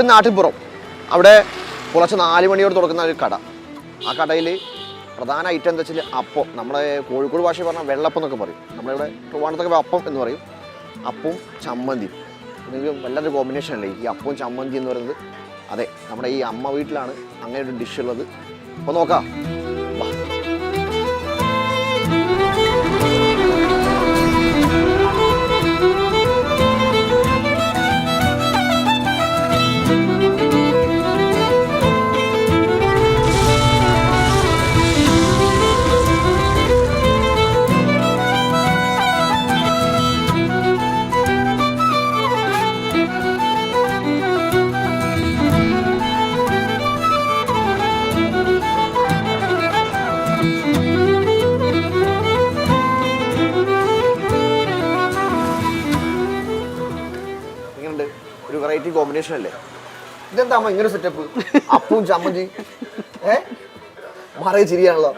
ഒരു നാട്ടിൻപുറം. അവിടെ പുലർച്ചെ 4 മണിയോട് തുറക്കുന്ന ഒരു കട. ആ കടയിൽ പ്രധാന ഐറ്റം എന്താ വെച്ചാൽ അപ്പം. നമ്മളെ കോഴിക്കോട് ഭാഷ പറഞ്ഞാൽ വെള്ളപ്പം എന്നൊക്കെ പറയും. നമ്മളിവിടെ ട്രിവാൻഡ്രത്തൊക്കെ അപ്പം എന്ന് പറയും. അപ്പവും ചമ്മന്തി. നിങ്ങൾക്ക് വല്ലാത്തൊരു കോമ്പിനേഷൻ അല്ലേ ഈ അപ്പവും ചമ്മന്തി എന്ന് പറയുന്നത്. അതെ, നമ്മുടെ ഈ അമ്മ വീട്ടിലാണ് അങ്ങനെ ഒരു ഡിഷ് ഉള്ളത്. അപ്പോൾ നോക്കാം. ഒരു വെറൈറ്റി കോമ്പിനേഷൻ അല്ലേ? ഇതെന്താ അമ്മ ഇങ്ങനെ സെറ്റപ്പ്? അപ്പവും ചമ്മന്തി മാറിയ ചിരിയാണല്ലോ.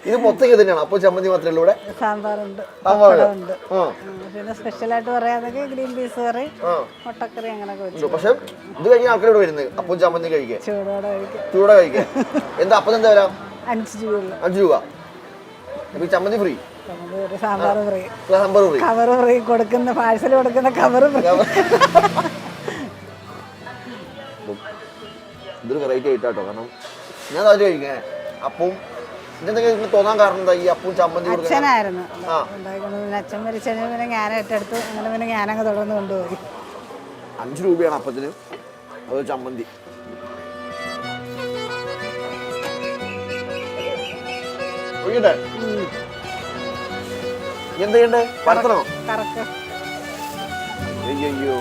ഇത് മൊത്തം തന്നെയാണ് അപ്പവും ചമ്മന്തി മാത്രമേ ഉള്ളൂ. ഇവിടെ സാമ്പാറുണ്ട്, പിന്നെ സ്പെഷ്യലായിട്ട് പറയാതൊക്കെ ഗ്രീൻ പീസ് കറി, മുട്ടക്കറി അങ്ങനെയൊക്കെ വെച്ചു. പക്ഷെ ഇത് കഴിഞ്ഞ ആൾക്കാരോട് വരുന്നത് അപ്പവും ചമ്മന്തി കഴിക്കാൻ, ചൂടോടെ കഴിക്കാൻ. എന്താ അപ്പം എന്താ വരാം? 5 രൂപ. 5 രൂപ. ചമ്മന്തി free, sambar free, sambar free, cover free, കൊടുക്കുന്ന പാഴ്സൽ കൊടുക്കുന്ന കവർ ഫ്രീ. ഇതൊരു വെറൈറ്റി ആയിട്ടാട്ടോ. കാരണം ഞാൻ അത് കഴിക്കാൻ അപ്പവും ഇതെന്തെങ്കിലും തോന്നാൻ കാരണം എന്താ? ഈ അപ്പവും ചമ്മന്തി അച്ഛനായിരുന്നു അച്ഛൻ മരിച്ചതിന് പിന്നെ ഞാൻ ഏറ്റെടുത്തു. അങ്ങനെ പിന്നെ ഞാനങ്ങ് തുടർന്ന് കൊണ്ടുപോയി. 5 രൂപയാണ് അപ്പത്തിന്, അത് ചമ്മന്തി. എന്ത് ചെയ്യണ്ടേ? പരത്തണോ? അയ്യോ,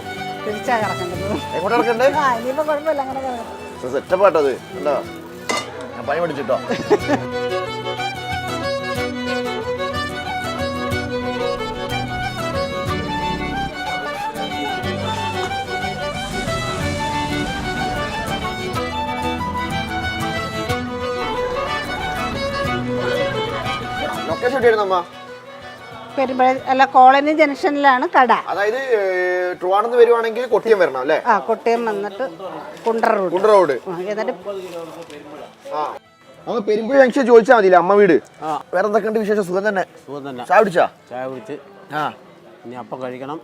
തിരിച്ചാ കറക്കണ്ടത്. എങ്ങോട്ട് ഇറക്കണ്ടേ? ഇനിയിപ്പോ കുഴപ്പമില്ല, അങ്ങനെ സെറ്റപ്പാട്ടത്. എന്താ ഞാൻ പണി പഠിച്ചിട്ടോ. ലൊക്കേഷൻ എവിടെയായിരുന്നു അമ്മ? അല്ല, കോളനി ജംഗ്ഷനിലാണ് കട. അതായത് ട്രിവാൻഡ്രത്ത് വരുവാണെങ്കിൽ കൊട്ടിയം വരണം അല്ലേ? കൊട്ടിയം വന്നിട്ട് കുണ്ടറ റോഡ്. എന്നിട്ട് പെരുമ്പുഴ ജംഗ്ഷൻ ചോദിച്ചാൽ മതിയില്ല അമ്മ വീട്. വേറെ എന്തൊക്കെയുണ്ട് വിശേഷം? സുഖം തന്നെ. ചായ കുടിച്ചാ? ചായ കുടിച്ച് ഇനി അപ്പം കഴിക്കണം.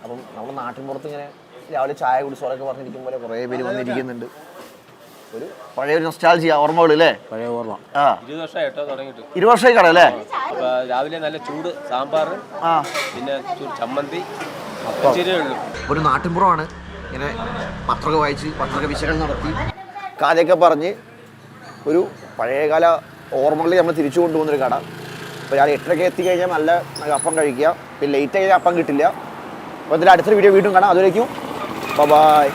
അപ്പം നമ്മുടെ നാട്ടിൻപുറത്ത് ഇങ്ങനെ രാവിലെ ചായ കുടിച്ചോളൊക്കെ പറഞ്ഞിരിക്കുമ്പോൾ കുറേ പേര് വന്നിരിക്കുന്നുണ്ട്. ഒരു പഴയൊരു നൊസ്റ്റാൾജിയ ഓർമ്മകൾ അല്ലേ? പഴയ ഓർമ്മ. 20 വർഷമായിട്ടോ തുടങ്ങിയിട്ട്. 20 വർഷമായി കട അല്ലേ? രാവിലെ നല്ല ചൂട് സാമ്പാർ, പിന്നെ ചമ്മന്തി. ഒരു നാട്ടിൻപുറമാണ്. ഇങ്ങനെ പത്രമൊക്കെ വായിച്ച് പത്രമൊക്കെ വിശകലനം നടത്തി കഥയൊക്കെ പറഞ്ഞ് ഒരു പഴയകാല ഓർമ്മകളിൽ നമ്മൾ തിരിച്ചു കൊണ്ടുപോകുന്നൊരു കട. അപ്പോൾ ഞാൻ 8:30 എത്തിക്കഴിഞ്ഞാൽ നല്ല അപ്പം കഴിക്കുക. പിന്നെ ലേറ്റ് ആയി അപ്പം കിട്ടില്ല. അപ്പോൾ ഇതിൽ അടുത്തൊരു വീഡിയോ വീണ്ടും കാണാം. അതുവരേക്കും ബൈ.